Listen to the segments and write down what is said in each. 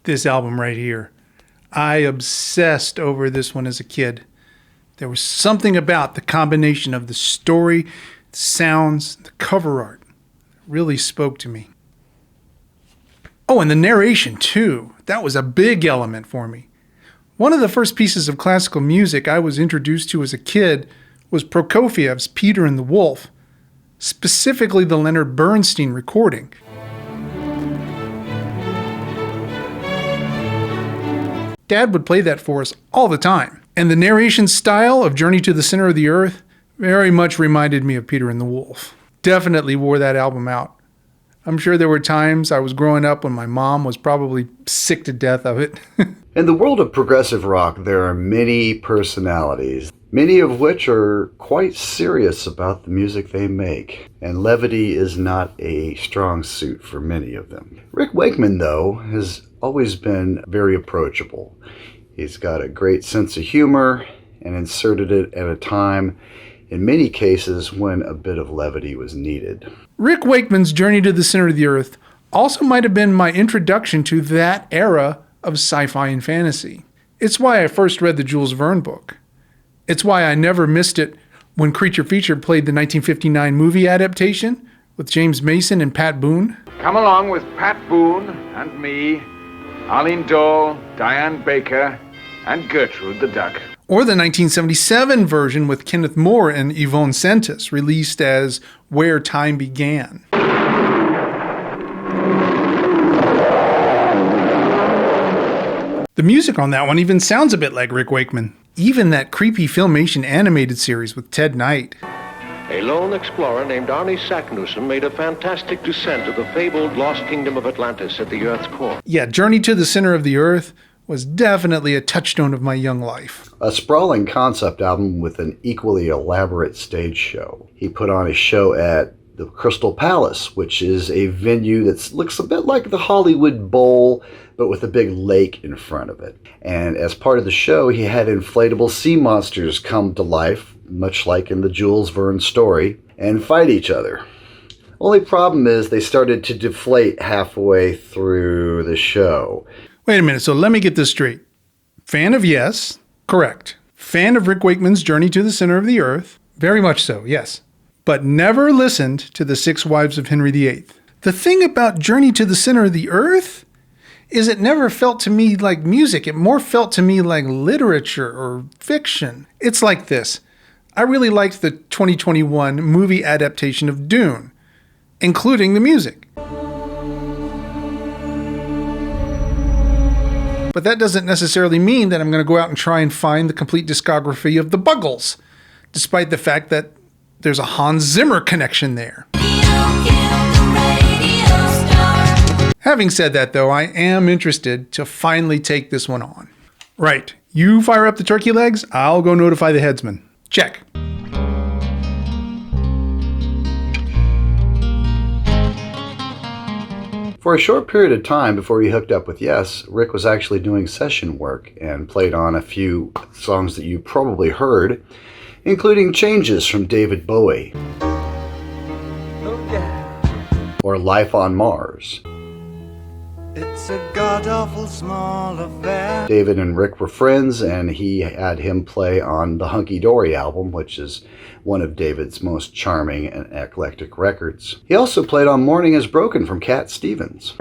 this album right here. I obsessed over this one as a kid. There was something about the combination of the story, the sounds, the cover art that really spoke to me. Oh, and the narration too. That was a big element for me. One of the first pieces of classical music I was introduced to as a kid was Prokofiev's Peter and the Wolf, specifically the Leonard Bernstein recording. Dad would play that for us all the time. And the narration style of Journey to the Center of the Earth very much reminded me of Peter and the Wolf. Definitely wore that album out. I'm sure there were times I was growing up when my mom was probably sick to death of it. In the world of progressive rock, there are many personalities, many of which are quite serious about the music they make, and levity is not a strong suit for many of them. Rick Wakeman, though, has always been very approachable. He's got a great sense of humor and inserted it at a time, in many cases, when a bit of levity was needed. Rick Wakeman's Journey to the Center of the Earth also might have been my introduction to that era of sci-fi and fantasy. It's why I first read the Jules Verne book. It's why I never missed it when Creature Feature played the 1959 movie adaptation with James Mason and Pat Boone. Come along with Pat Boone and me, Arlene Dahl, Diane Baker, and Gertrude the Duck. Or the 1977 version with Kenneth Moore and Yvonne Sentis, released as Where Time Began. The music on that one even sounds a bit like Rick Wakeman. Even that creepy Filmation animated series with Ted Knight. A lone explorer named Arnie Saknussemm made a fantastic descent to the fabled lost kingdom of Atlantis at the Earth's core. Yeah, Journey to the Center of the Earth was definitely a touchstone of my young life. A sprawling concept album with an equally elaborate stage show. He put on a show at the Crystal Palace, which is a venue that looks a bit like the Hollywood Bowl, but with a big lake in front of it. And as part of the show, he had inflatable sea monsters come to life, much like in the Jules Verne story, and fight each other. Only problem is they started to deflate halfway through the show. Wait a minute, so let me get this straight. Fan of Yes, correct. Fan of Rick Wakeman's Journey to the Center of the Earth, very much so, yes. But never listened to The Six Wives of Henry VIII. The thing about Journey to the Center of the Earth is it never felt to me like music. It more felt to me like literature or fiction. It's like this. I really liked the 2021 movie adaptation of Dune, including the music. But that doesn't necessarily mean that I'm going to go out and try and find the complete discography of the Buggles, despite the fact that there's a Hans Zimmer connection there. Having said that, though, I am interested to finally take this one on. Right, you fire up the turkey legs, I'll go notify the headsman. Check. For a short period of time before he hooked up with Yes, Rick was actually doing session work and played on a few songs that you probably heard, including Changes from David Bowie, or Life on Mars. It's a god-awful small affair. David and Rick were friends, and he had him play on the Hunky Dory album, which is one of David's most charming and eclectic records. He also played on Morning Is Broken from Cat Stevens.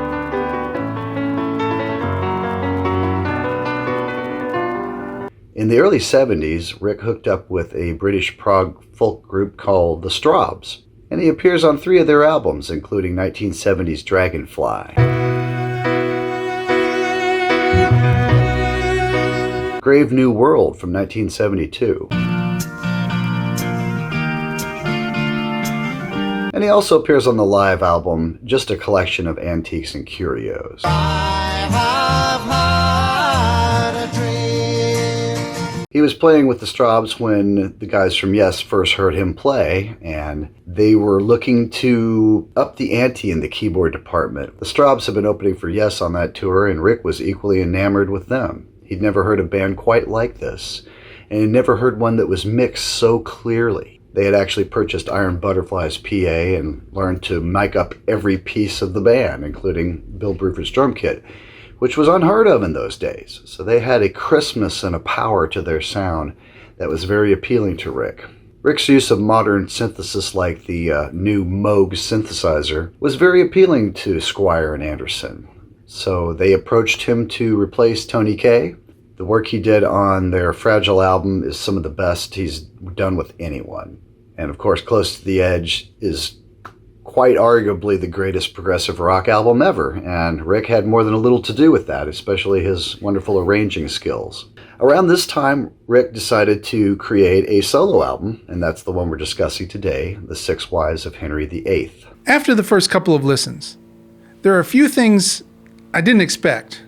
In the early 70s, Rick hooked up with a British prog folk group called the Strawbs, and he appears on 3 of their albums, including 1970's Dragonfly, Grave New World from 1972. And he also appears on the live album, Just a Collection of Antiques and Curios. I have had a dream. He was playing with the Strawbs when the guys from Yes first heard him play, and they were looking to up the ante in the keyboard department. The Strawbs have been opening for Yes on that tour, and Rick was equally enamored with them. He'd never heard a band quite like this, and he'd never heard one that was mixed so clearly. They had actually purchased Iron Butterfly's PA and learned to mic up every piece of the band, including Bill Bruford's drum kit. which was unheard of in those days. So they had a crispness and a power to their sound that was very appealing to Rick. Rick's use of modern synthesis like the new Moog synthesizer was very appealing to Squire and Anderson. So they approached him to replace Tony Kaye. The work he did on their Fragile album is some of the best he's done with anyone. And of course, Close to the Edge is quite arguably the greatest progressive rock album ever, and Rick had more than a little to do with that, especially his wonderful arranging skills. Around this time, Rick decided to create a solo album, and that's the one we're discussing today, The Six Wives of Henry VIII. After the first couple of listens, there are a few things I didn't expect.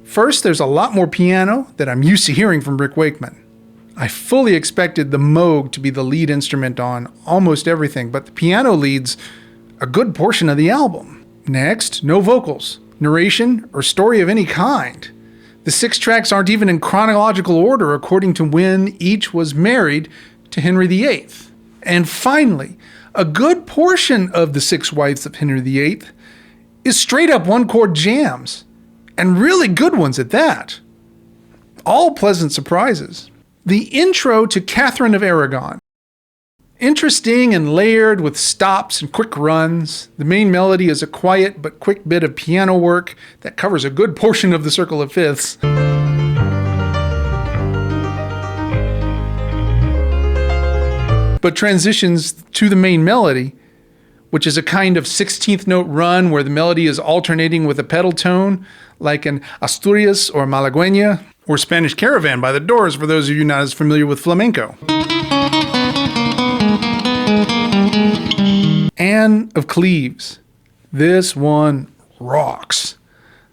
First, there's a lot more piano that I'm used to hearing from Rick Wakeman. I fully expected the Moog to be the lead instrument on almost everything, but the piano leads a good portion of the album. Next, no vocals, narration, or story of any kind. The 6 tracks aren't even in chronological order according to when each was married to Henry VIII. And finally, a good portion of The Six Wives of Henry VIII is straight up one-chord jams, and really good ones at that. All pleasant surprises. The intro to Catherine of Aragon. Interesting and layered with stops and quick runs. The main melody is a quiet but quick bit of piano work that covers a good portion of the Circle of Fifths. But transitions to the main melody, which is a kind of 16th note run where the melody is alternating with a pedal tone, like an Asturias or Malagueña, or Spanish Caravan by the Doors for those of you not as familiar with flamenco. Anne of Cleves. This one rocks.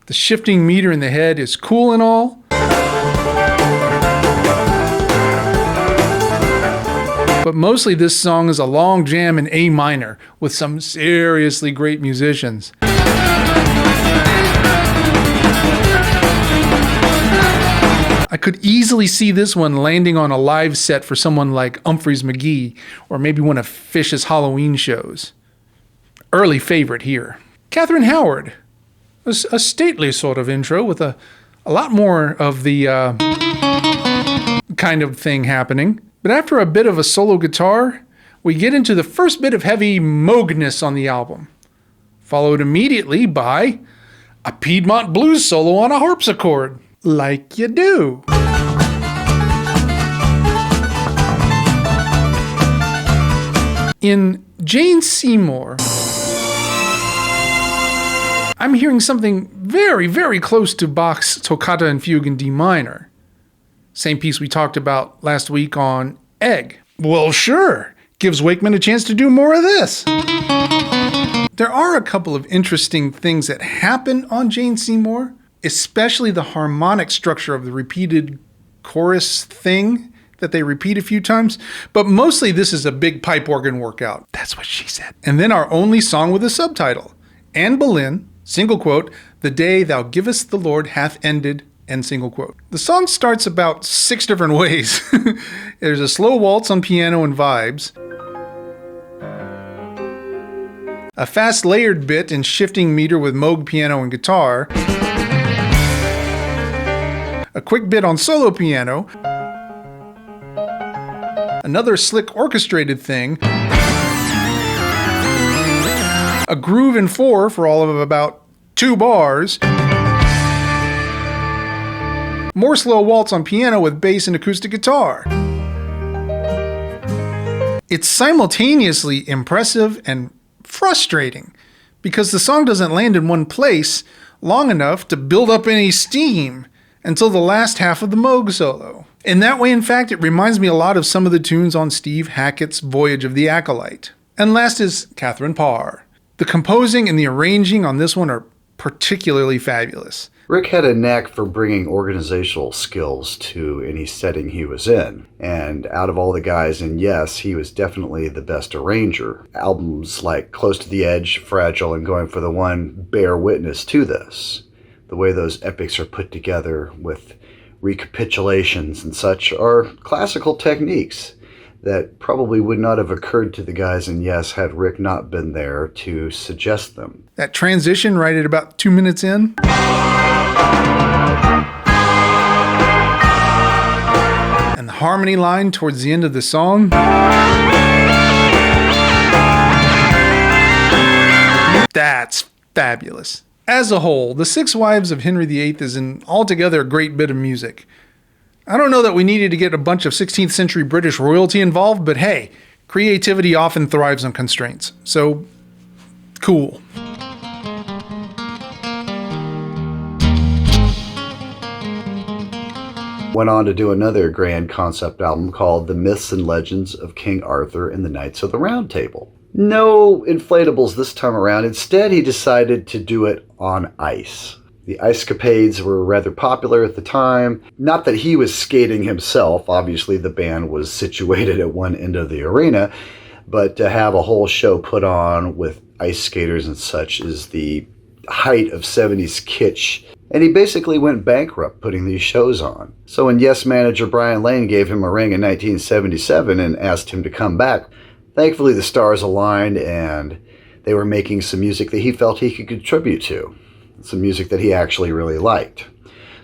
The shifting meter in the head is cool and all, but mostly this song is a long jam in A minor with some seriously great musicians. I could easily see this one landing on a live set for someone like Humphreys McGee, or maybe one of Phish's Halloween shows. Early favorite here. Catherine Howard. A stately sort of intro with a lot more of the kind of thing happening. But after a bit of a solo guitar, we get into the first bit of heavy Moogness on the album, followed immediately by a Piedmont blues solo on a harpsichord. Like you do. In Jane Seymour, I'm hearing something very, very close to Bach's Toccata and Fugue in D minor. Same piece we talked about last week on Egg. Well, sure. Gives Wakeman a chance to do more of this. There are a couple of interesting things that happen on Jane Seymour, especially the harmonic structure of the repeated chorus thing that they repeat a few times. But mostly this is a big pipe organ workout. That's what she said. And then our only song with a subtitle. Anne Boleyn, single quote, "The day thou givest the Lord hath ended," end single quote. The song starts about 6 different ways. There's a slow waltz on piano and vibes, a fast layered bit in shifting meter with Moog piano and guitar, a quick bit on solo piano, another slick orchestrated thing, a groove in 4 for all of about 2 bars, more slow waltz on piano with bass and acoustic guitar. It's simultaneously impressive and frustrating because the song doesn't land in one place long enough to build up any steam until the last half of the Moog solo. In that way, in fact, it reminds me a lot of some of the tunes on Steve Hackett's Voyage of the Acolyte. And last is Catherine Parr. The composing and the arranging on this one are particularly fabulous. Rick had a knack for bringing organizational skills to any setting he was in, and out of all the guys in Yes, he was definitely the best arranger. Albums like Close to the Edge, Fragile, and Going for the One bear witness to this. The way those epics are put together with recapitulations and such are classical techniques. that probably would not have occurred to the guys in Yes had Rick not been there to suggest them. That transition right at about 2 minutes in. And the harmony line towards the end of the song. That's fabulous. As a whole, The Six Wives of Henry VIII is an altogether great bit of music. I don't know that we needed to get a bunch of 16th century British royalty involved, but hey, creativity often thrives on constraints. So, cool. Went on to do another grand concept album called The Myths and Legends of King Arthur and the Knights of the Round Table. No inflatables this time around. Instead, he decided to do it on ice. The ice capades were rather popular at the time. Not that he was skating himself. Obviously, the band was situated at one end of the arena. But to have a whole show put on with ice skaters and such is the height of 70s kitsch. And he basically went bankrupt putting these shows on. So when Yes manager Brian Lane gave him a ring in 1977 and asked him to come back, thankfully the stars aligned and they were making some music that he felt he could contribute to. Some music that he actually really liked.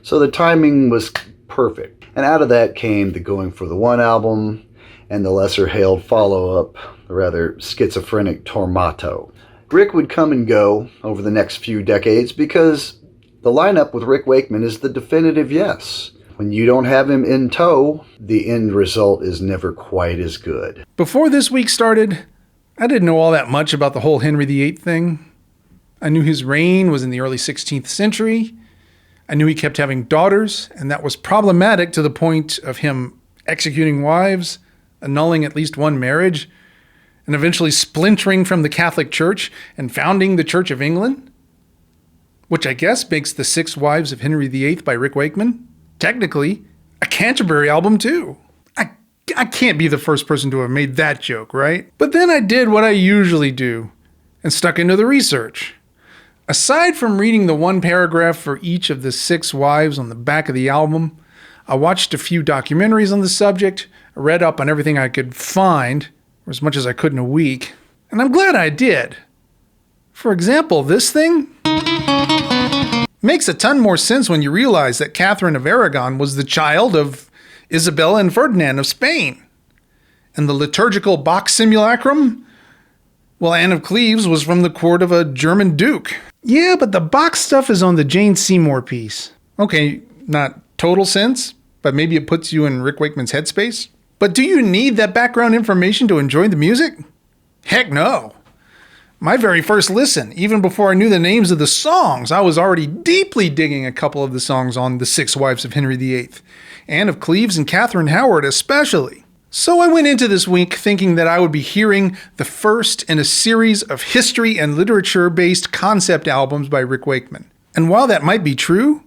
So the timing was perfect. And out of that came the Going for the One album and the lesser-hailed follow-up, the rather schizophrenic Tormato. Rick would come and go over the next few decades because the lineup with Rick Wakeman is the definitive Yes. When you don't have him in tow, the end result is never quite as good. Before this week started, I didn't know all that much about the whole Henry VIII thing. I knew his reign was in the early 16th century. I knew he kept having daughters, and that was problematic to the point of him executing wives, annulling at least one marriage, and eventually splintering from the Catholic Church and founding the Church of England, which I guess makes The Six Wives of Henry VIII by Rick Wakeman technically a Canterbury album too. I can't be the first person to have made that joke, right? But then I did what I usually do and stuck into the research. Aside from reading the one paragraph for each of the six wives on the back of the album, I watched a few documentaries on the subject, read up on everything I could find, or as much as I could in a week, and I'm glad I did. For example, this thing makes a ton more sense when you realize that Catherine of Aragon was the child of Isabella and Ferdinand of Spain. And the liturgical Bach simulacrum? Well, Anne of Cleves was from the court of a German duke. Yeah, but the Bach stuff is on the Jane Seymour piece. Okay, not total sense, but maybe it puts you in Rick Wakeman's headspace. But do you need that background information to enjoy the music? Heck no. My very first listen, even before I knew the names of the songs, I was already deeply digging a couple of the songs on The Six Wives of Henry VIII, Anne of Cleves and Catherine Howard especially. So I went into this week thinking that I would be hearing the first in a series of history and literature-based concept albums by Rick Wakeman. And while that might be true,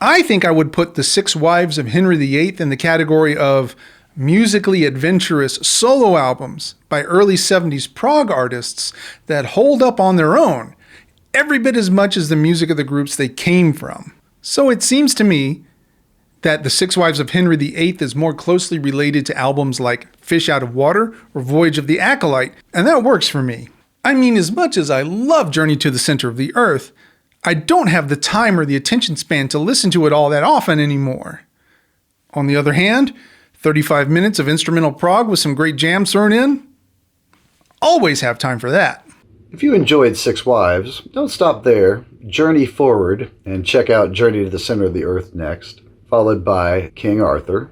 I think I would put The Six Wives of Henry VIII in the category of musically adventurous solo albums by early 70s prog artists that hold up on their own, every bit as much as the music of the groups they came from. So it seems to me that The Six Wives of Henry VIII is more closely related to albums like Fish Out of Water or Voyage of the Acolyte, and that works for me. I mean, as much as I love Journey to the Center of the Earth, I don't have the time or the attention span to listen to it all that often anymore. On the other hand, 35 minutes of instrumental prog with some great jams thrown in? Always have time for that. If you enjoyed Six Wives, don't stop there. Journey forward and check out Journey to the Center of the Earth next, followed by King Arthur.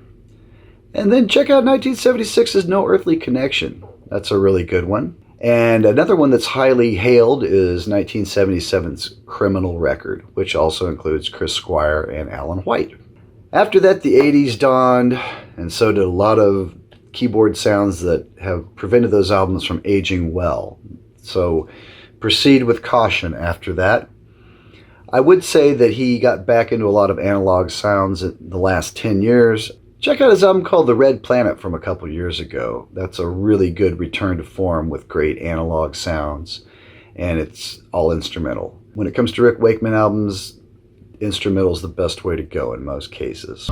And then check out 1976's No Earthly Connection. That's a really good one. And another one that's highly hailed is 1977's Criminal Record, which also includes Chris Squire and Alan White. After that, the 80s dawned, and so did a lot of keyboard sounds that have prevented those albums from aging well. So proceed with caution after that. I would say that he got back into a lot of analog sounds in the last 10 years. Check out his album called The Red Planet from a couple years ago. That's a really good return to form with great analog sounds, and it's all instrumental. When it comes to Rick Wakeman albums, instrumental is the best way to go in most cases.